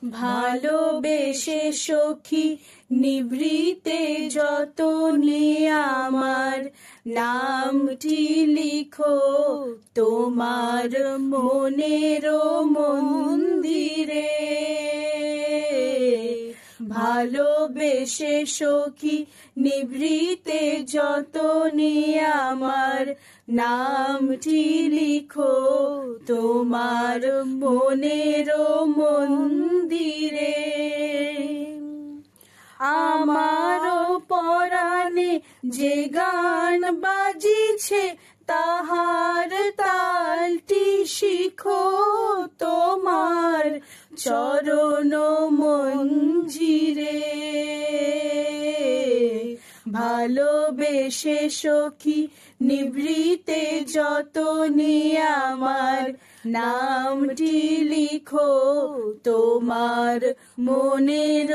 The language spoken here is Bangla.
ভালোবেসে সখী নিভৃতে যতনে আমার নামটি লিখো তোমার মনের মন্দিরে। ভালোবেসে সখী নিভৃতে যতনে আমার নামটি লিখো তোমার মনের মন্দিরে। আমারও পরাণে যে গান বাজিছে তাহার তালটি শিখো তোমার চরণ মঞ্জিরে। ভালোবেসে সখী নিভৃতে যতনে আমার নামটি লিখো তোমার মনের